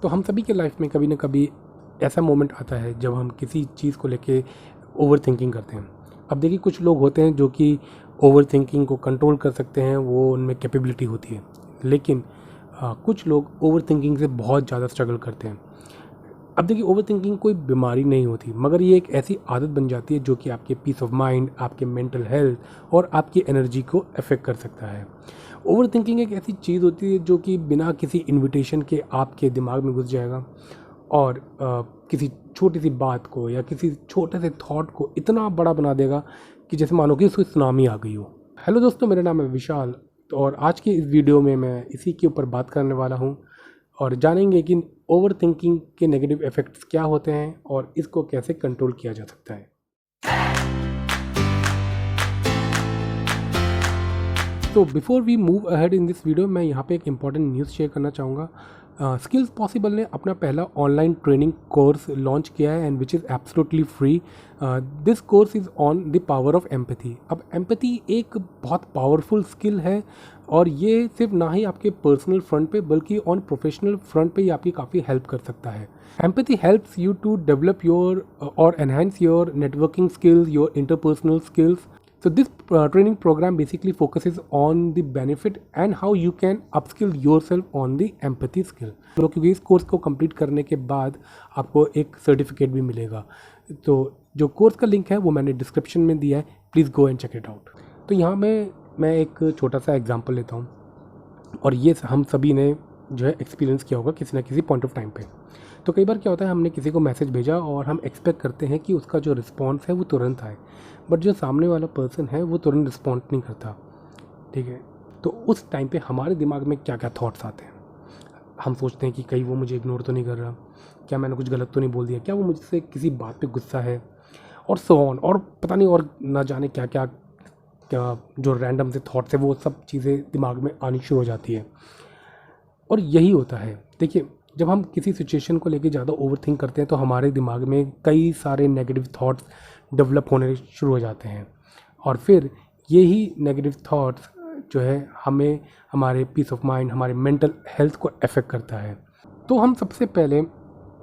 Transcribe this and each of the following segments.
तो हम सभी के लाइफ में कभी ना कभी ऐसा मोमेंट आता है जब हम किसी चीज़ को लेके ओवर थिंकिंग करते हैं। अब देखिए, कुछ लोग होते हैं जो कि ओवर थिंकिंग को कंट्रोल कर सकते हैं, वो उनमें कैपेबिलिटी होती है। लेकिन कुछ लोग ओवर थिंकिंग से बहुत ज़्यादा स्ट्रगल करते हैं। अब देखिए, ओवर थिंकिंग कोई बीमारी नहीं होती, मगर ये एक ऐसी आदत बन जाती है जो कि आपके पीस ऑफ माइंड, आपके मेंटल हेल्थ और आपकी एनर्जी को अफेक्ट कर सकता है। ओवर थिंकिंग एक ऐसी चीज़ होती है जो कि बिना किसी इन्विटेशन के आपके दिमाग में घुस जाएगा और किसी छोटी सी बात को या किसी छोटे से थॉट को इतना बड़ा बना देगा कि जैसे मानो कि उसको सुनामी आ गई हो। हेलो दोस्तों, मेरा नाम है विशाल। और आज की इस वीडियो में मैं इसी के ऊपर बात करने वाला हूँ और जानेंगे कि ओवर थिंकिंग के नेगेटिव इफ़ेक्ट्स क्या होते हैं और इसको कैसे कंट्रोल किया जा सकता है। तो before we move ahead in this video, मैं यहाँ पे एक इम्पॉर्टेंट न्यूज़ शेयर करना चाहूँगा। स्किल्स पॉसिबल ने अपना पहला ऑनलाइन ट्रेनिंग कोर्स लॉन्च किया है and which is absolutely free. This course is on the power of empathy. अब एम्पैथी एक बहुत पावरफुल स्किल है और ये सिर्फ ना ही आपके पर्सनल फ्रंट पे बल्कि ऑन प्रोफेशनल फ्रंट पे ये आपकी काफ़ी हेल्प कर सकता है। Empathy helps you to develop your और enhance your networking skills, your interpersonal skills. So this training program basically focuses on the benefit and how you can upskill yourself on the empathy skill. तो क्योंकि इस course को complete करने के बाद आपको एक सर्टिफिकेट भी मिलेगा। तो जो कोर्स का लिंक है वो मैंने डिस्क्रिप्शन में दिया है, please go and check it out. तो यहाँ मैं एक छोटा सा एग्जांपल लेता हूँ और ये हम सभी ने जो है एक्सपीरियंस किया होगा किसी ना किसी पॉइंट ऑफ टाइम पे। तो कई बार क्या होता है, हमने किसी को मैसेज भेजा और हम एक्सपेक्ट करते हैं कि उसका जो रिस्पॉन्स है वो तुरंत आए, बट जो सामने वाला पर्सन है वो तुरंत रिस्पॉन्ड नहीं करता। ठीक है, तो उस टाइम पे हमारे दिमाग में क्या क्या थॉट्स आते हैं। हम सोचते हैं कि कहीं वो मुझे इग्नोर तो नहीं कर रहा, क्या मैंने कुछ गलत तो नहीं बोल दिया, क्या वो मुझसे किसी बात पे गुस्सा है, और सो ऑन, और पता नहीं और ना जाने क्या क्या क्या जो रैंडम से थॉट्स है वो सब चीज़ें दिमाग में आनी शुरू हो जाती है। और यही होता है। देखिए, जब हम किसी सिचुएशन को लेके ज़्यादा ओवर थिंक करते हैं तो हमारे दिमाग में कई सारे नेगेटिव थॉट्स डेवलप होने शुरू हो जाते हैं और फिर यही नेगेटिव थॉट्स जो है हमें हमारे पीस ऑफ माइंड, हमारे मेंटल हेल्थ को अफेक्ट करता है। तो हम सबसे पहले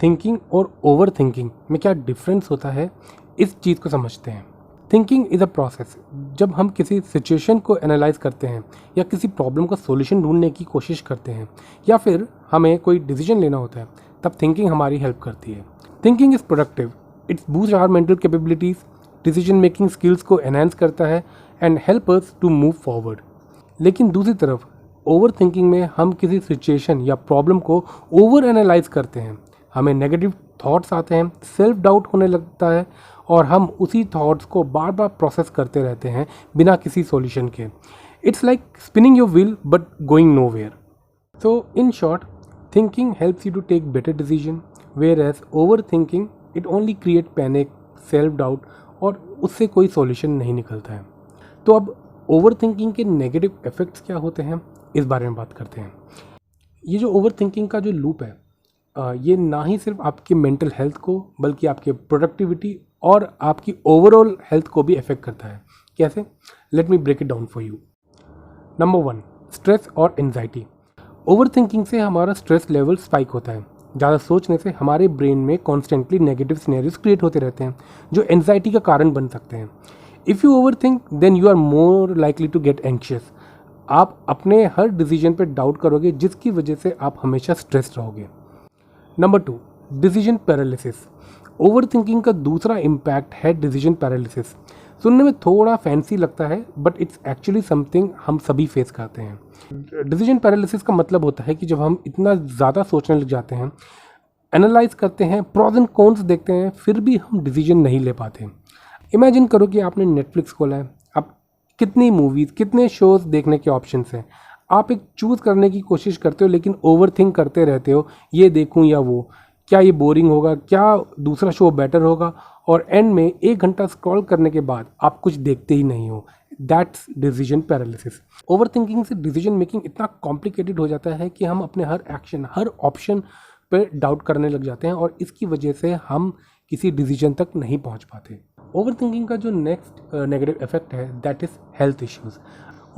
थिंकिंग और ओवर थिंकिंग में क्या डिफरेंस होता है इस चीज़ को समझते हैं। Thinking is a process. जब हम किसी सिचुएशन को एनालाइज करते हैं या किसी प्रॉब्लम का सॉल्यूशन ढूंढने की कोशिश करते हैं या फिर हमें कोई डिसीजन लेना होता है, तब थिंकिंग हमारी हेल्प करती है। Thinking is productive, it's boost our mental capabilities, decision making skills को एनहांस करता है and help us to move forward. लेकिन दूसरी तरफ ओवर थिंकिंग में हम किसी सिचुएशन या प्रॉब्लम को ओवर एनालाइज करते हैं, हमें नेगेटिव थॉट्स आते हैं, सेल्फ डाउट होने लगता है और हम उसी थॉट्स को बार बार प्रोसेस करते रहते हैं बिना किसी सॉल्यूशन के। It's like spinning your wheel but going nowhere. So in short, thinking helps you to take better decision, whereas overthinking it only create panic, self doubt और उससे कोई solution नहीं निकलता है। तो अब over thinking के negative effects क्या होते हैं इस बारे में बात करते हैं। ये जो ओवर थिंकिंग का जो लूप है, ये ना ही सिर्फ आपकी मेंटल हेल्थ को बल्कि आपके प्रोडक्टिविटी और आपकी ओवरऑल हेल्थ को भी अफेक्ट करता है। कैसे? Let me break it down for you. Number 1, stress और एंजाइटी। ओवर थिंकिंग से हमारा स्ट्रेस लेवल स्पाइक होता है। ज़्यादा सोचने से हमारे ब्रेन में कॉन्स्टेंटली नेगेटिव सिनेरियोज क्रिएट होते रहते हैं जो एंजाइटी का कारण बन सकते हैं। If you over think then you are more likely to get anxious. आप अपने हर डिसीजन पर डाउट करोगे जिसकी वजह से आप हमेशा स्ट्रेस रहोगे। Number 2, decision paralysis. Over thinking का दूसरा इम्पैक्ट है डिसीजन पैरालिसिस। सुनने में थोड़ा फैंसी लगता है बट इट्स एक्चुअली समथिंग हम सभी फेस करते हैं। डिसीजन पैरालिसिस का मतलब होता है कि जब हम इतना ज़्यादा सोचने लग जाते हैं, एनालाइज करते हैं, प्रोज एंड कॉन्स देखते हैं, फिर भी हम डिसीजन नहीं ले पाते। इमेजिन करो कि आपने नेटफ्लिक्स खोला है, अब कितनी मूवीज़, कितने शोज़ देखने के ऑप्शंस हैं। आप एक चूज़ करने की कोशिश करते हो लेकिन ओवर थिंक करते रहते हो, ये देखूं या वो, क्या ये बोरिंग होगा, क्या दूसरा शो बेटर होगा, और एंड में 1 घंटा स्क्रॉल करने के बाद आप कुछ देखते ही नहीं हो। That's decision paralysis. Over thinking से डिसीजन मेकिंग इतना कॉम्प्लिकेटेड हो जाता है कि हम अपने हर एक्शन, हर ऑप्शन पर डाउट करने लग जाते हैं और इसकी वजह से हम किसी डिसीजन तक नहीं पहुंच पाते। ओवर थिंकिंग का जो नेक्स्ट नेगेटिव इफेक्ट है that is health issues.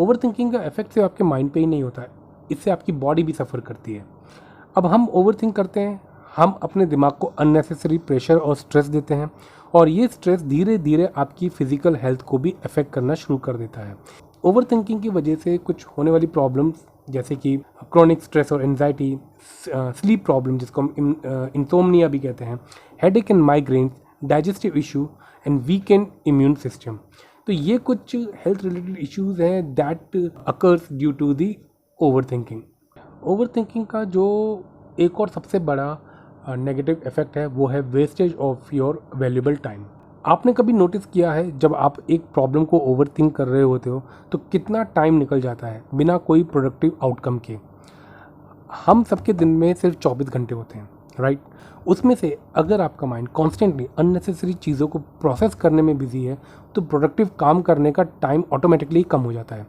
Over thinking का इफेक्ट सिर्फ आपके माइंड पे ही नहीं होता है, इससे आपकी बॉडी भी सफ़र करती है। अब हम ओवर थिंक करते हैं, हम अपने दिमाग को अननेसेसरी प्रेशर और स्ट्रेस देते हैं और ये स्ट्रेस धीरे धीरे आपकी फिजिकल हेल्थ को भी अफेक्ट करना शुरू कर देता है। ओवर थिंकिंग की वजह से कुछ होने वाली प्रॉब्लम्स जैसे कि क्रोनिक स्ट्रेस और एंजाइटी, स्लीप प्रॉब्लम जिसको हम इंसोम्निया भी कहते हैं, headache and migraine, digestive issue and weakened immune system. तो ये कुछ हेल्थ रिलेटेड इश्यूज हैं that occurs due to the over thinking. Over thinking का जो एक और सबसे बड़ा नेगेटिव इफेक्ट है वो है wastage of your valuable time. आपने कभी नोटिस किया है जब आप एक प्रॉब्लम को ओवर थिंक कर रहे होते हो तो कितना टाइम निकल जाता है बिना कोई प्रोडक्टिव आउटकम के। हम सबके दिन में सिर्फ 24 घंटे होते हैं, राइट। उसमें से अगर आपका माइंड कॉन्स्टेंटली अननेसेसरी चीज़ों को प्रोसेस करने में बिजी है तो प्रोडक्टिव काम करने का टाइम ऑटोमेटिकली कम हो जाता है।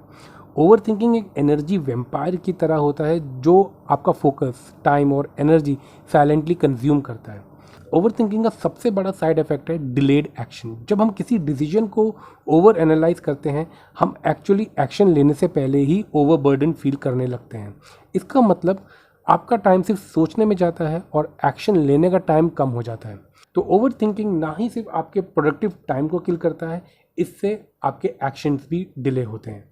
ओवर थिंकिंग एक एनर्जी वेम्पायर की तरह होता है जो आपका फोकस, टाइम और एनर्जी साइलेंटली कंज्यूम करता है। ओवर थिंकिंग का सबसे बड़ा साइड इफेक्ट है डिलेड एक्शन। जब हम किसी डिसीजन को ओवर एनालाइज करते हैं हम एक्चुअली एक्शन लेने से पहले ही ओवरबर्डन फील करने लगते हैं। इसका मतलब आपका टाइम सिर्फ सोचने में जाता है और एक्शन लेने का टाइम कम हो जाता है। तो ओवर थिंकिंग ना ही सिर्फ आपके प्रोडक्टिव टाइम को किल करता है, इससे आपके एक्शंस भी डिले होते हैं।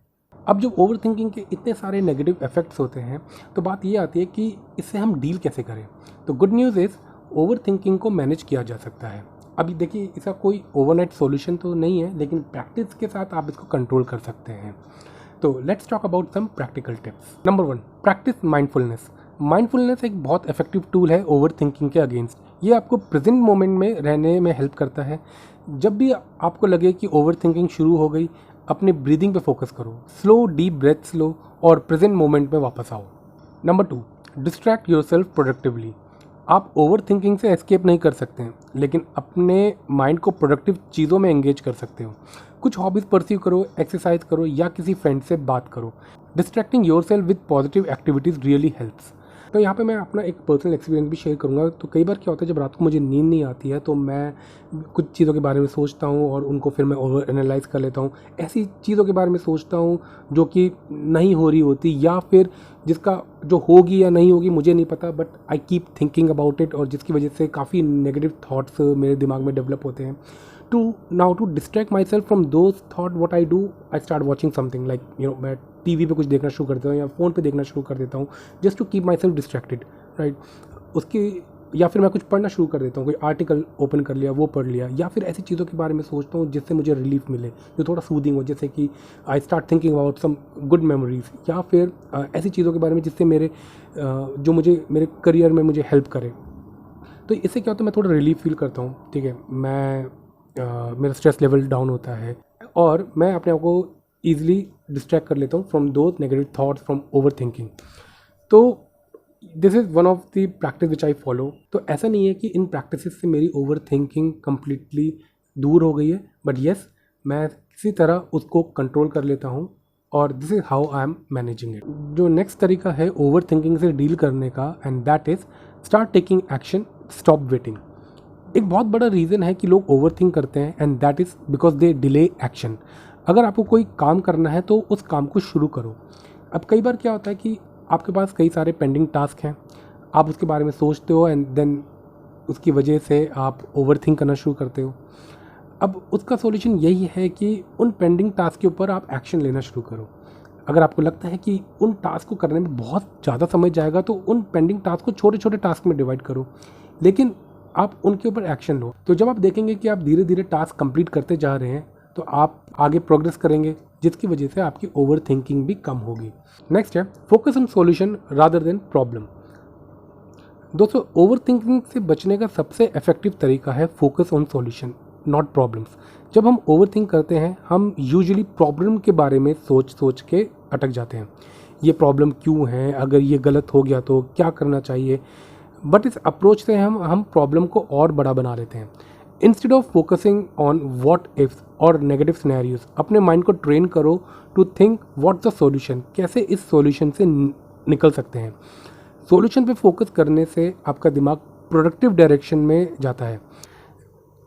अब जब ओवर थिंकिंग के इतने सारे नेगेटिव इफेक्ट्स होते हैं तो बात ये आती है कि इससे हम डील कैसे करें। तो good news is over thinking को मैनेज किया जा सकता है। अभी देखिए इसका कोई ओवरनाइट सॉल्यूशन तो नहीं है, लेकिन प्रैक्टिस के साथ आप इसको कंट्रोल कर सकते हैं। तो let's talk about some practical tips. Number 1, practice mindfulness. Mindfulness एक बहुत इफेक्टिव टूल है ओवर थिंकिंग के अगेंस्ट। ये आपको प्रेजेंट मोमेंट में रहने में हेल्प करता है। जब भी आपको लगे कि ओवर थिंकिंग शुरू हो गई, अपने ब्रीदिंग पे फोकस करो, स्लो डीप ब्रेथ्स लो और प्रेजेंट मोमेंट में वापस आओ। Number 2, distract yourself productively. आप ओवर थिंकिंग से एस्केप नहीं कर सकते हैं, लेकिन अपने माइंड को प्रोडक्टिव चीज़ों में एंगेज कर सकते हो। कुछ हॉबीज़ परस्यू करो, एक्सरसाइज करो या किसी फ्रेंड से बात करो। Distracting yourself with positive activities really helps. तो यहाँ पे मैं अपना एक पर्सनल एक्सपीरियंस भी शेयर करूँगा। तो कई बार क्या होता है जब रात को मुझे नींद नहीं आती है तो मैं कुछ चीज़ों के बारे में सोचता हूँ और उनको फिर मैं ओवर एनालाइज कर लेता हूँ। ऐसी चीज़ों के बारे में सोचता हूँ जो कि नहीं हो रही होती या फिर जिसका जो होगी या नहीं होगी मुझे नहीं पता, but I keep thinking about it और जिसकी वजह से काफ़ी नेगेटिव थाट्स मेरे दिमाग में डेवलप होते हैं। To distract myself from those thought, what I do, I start watching something like मैं टीवी पे कुछ देखना शुरू कर देता हूँ या फ़ोन पे देखना शुरू कर देता हूँ just to keep myself distracted, right. उसके या फिर मैं कुछ पढ़ना शुरू कर देता हूँ, कोई आर्टिकल ओपन कर लिया वो पढ़ लिया, या फिर ऐसी चीज़ों के बारे में सोचता हूँ जिससे मुझे रिलीफ मिले, जो थोड़ा सूदिंग हो, जैसे कि I start thinking about some good memories, या फिर ऐसी चीज़ों के बारे में जिससे मेरे जो मुझे मेरे करियर में मुझे हेल्प करे। तो इससे क्या होता है मैं थोड़ा रिलीफ फील करता हूँ, ठीक है। मेरा स्ट्रेस लेवल डाउन होता है और मैं अपने आप को ईजिली डिस्ट्रैक्ट कर लेता हूँ from those negative thoughts, from over thinking. तो this is one of the practice which I follow. तो ऐसा नहीं है कि इन प्रैक्टिस से मेरी ओवर थिंकिंग कम्प्लीटली दूर हो गई है, बट येस मैं किसी तरह उसको कंट्रोल कर लेता हूँ और this is how I am managing it. जो नेक्स्ट तरीका है ओवर थिंकिंग से डील करने का, and that is start taking action, stop waiting. एक बहुत बड़ा रीज़न है कि लोग ओवर थिंक करते हैं and that is because they delay action. अगर आपको कोई काम करना है तो उस काम को शुरू करो। अब कई बार क्या होता है कि आपके पास कई सारे पेंडिंग टास्क हैं, आप उसके बारे में सोचते हो एंड देन उसकी वजह से आप ओवर थिंक करना शुरू करते हो। अब उसका सॉल्यूशन यही है कि उन पेंडिंग टास्क के ऊपर आप एक्शन लेना शुरू करो। अगर आपको लगता है कि उन टास्क को करने में बहुत ज़्यादा समय जाएगा तो उन पेंडिंग टास्क को छोटे छोटे टास्क में डिवाइड करो, लेकिन आप उनके ऊपर एक्शन लो। तो जब आप देखेंगे कि आप धीरे धीरे टास्क कंप्लीट करते जा रहे हैं तो आप आगे प्रोग्रेस करेंगे, जिसकी वजह से आपकी ओवर थिंकिंग भी कम होगी। नेक्स्ट है focus on solution rather than problem. दोस्तों ओवर थिंकिंग से बचने का सबसे इफेक्टिव तरीका है focus on solution, not problems. जब हम ओवर थिंक करते हैं हम यूजुअली प्रॉब्लम के बारे में सोच के अटक जाते हैं। ये प्रॉब्लम क्यों है, अगर ये गलत हो गया तो क्या करना चाहिए। बट इस अप्रोच से हम प्रॉब्लम को और बड़ा बना लेते हैं। Instead of focusing on what ifs और नेगेटिव सिनेरियोज, अपने माइंड को ट्रेन करो to think what the solution, कैसे इस सॉल्यूशन से निकल सकते हैं। सॉल्यूशन पे फोकस करने से आपका दिमाग प्रोडक्टिव डायरेक्शन में जाता है।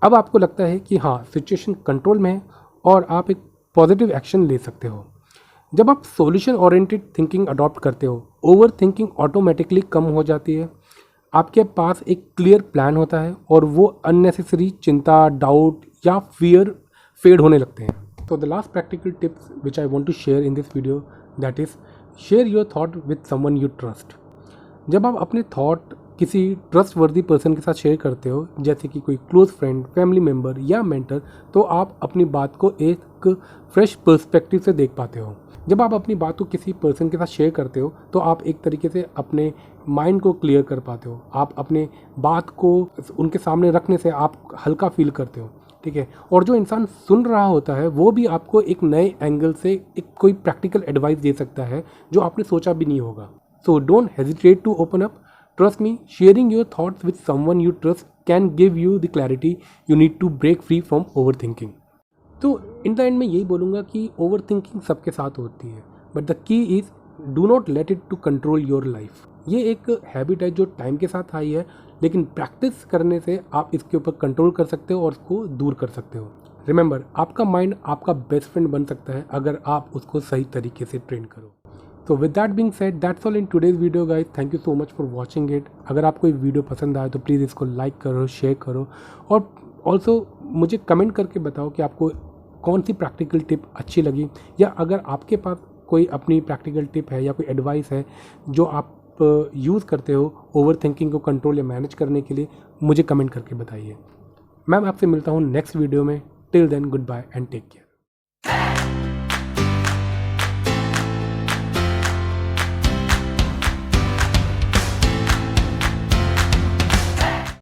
अब आपको लगता है कि हाँ सिचुएशन कंट्रोल में है और आप एक पॉजिटिव एक्शन ले सकते हो। जब आप सॉल्यूशन ओरिएंटेड थिंकिंग अडॉप्ट करते हो, ओवर थिंकिंग ऑटोमेटिकली कम हो जाती है। आपके पास एक क्लियर प्लान होता है और वो अननेसेसरी चिंता, डाउट या फियर फेड होने लगते हैं। तो the last practical tips which I want to share in this video, that is share your thought with someone you trust. जब आप अपने थॉट किसी ट्रस्टवर्दी पर्सन के साथ शेयर करते हो, जैसे कि कोई क्लोज फ्रेंड, फैमिली मेम्बर या मेंटर, तो आप अपनी बात को एक फ्रेश पर्सपेक्टिव से देख पाते हो। जब आप अपनी बात को किसी पर्सन के साथ शेयर करते हो तो आप एक तरीके से अपने माइंड को क्लियर कर पाते हो। आप अपने बात को उनके सामने रखने से आप हल्का फील करते हो, ठीक है। और जो इंसान सुन रहा होता है वो भी आपको एक नए एंगल से एक कोई प्रैक्टिकल एडवाइस दे सकता है जो आपने सोचा भी नहीं होगा। So don't hesitate to open up. Trust me, sharing your thoughts with someone you trust can give you the clarity you need to break free from overthinking. तो इन द एंड मैं यही बोलूँगा कि ओवर थिंकिंग सबके साथ होती है, but the key is do not let it to control your life. ये एक हैबिट है जो टाइम के साथ आई है, लेकिन प्रैक्टिस करने से आप इसके ऊपर कंट्रोल कर सकते हो और उसको दूर कर सकते हो। रिमेंबर, आपका माइंड आपका बेस्ट फ्रेंड बन सकता है अगर आप उसको सही तरीके से ट्रेन करो। तो with that being said, that's all in today's video guys. Thank you so much for watching it. अगर आपको ये वीडियो पसंद आए तो प्लीज़ इसको लाइक करो, शेयर करो, और ऑल्सो मुझे कमेंट करके बताओ कि आपको कौन सी प्रैक्टिकल टिप अच्छी लगी, या अगर आपके पास कोई अपनी प्रैक्टिकल टिप है या कोई एडवाइस है जो आप यूज़ करते हो ओवर थिंकिंग को कंट्रोल या मैनेज करने के लिए, मुझे कमेंट करके बताइए। मैं आपसे मिलता हूँ नेक्स्ट वीडियो में। Till then, good bye and take care.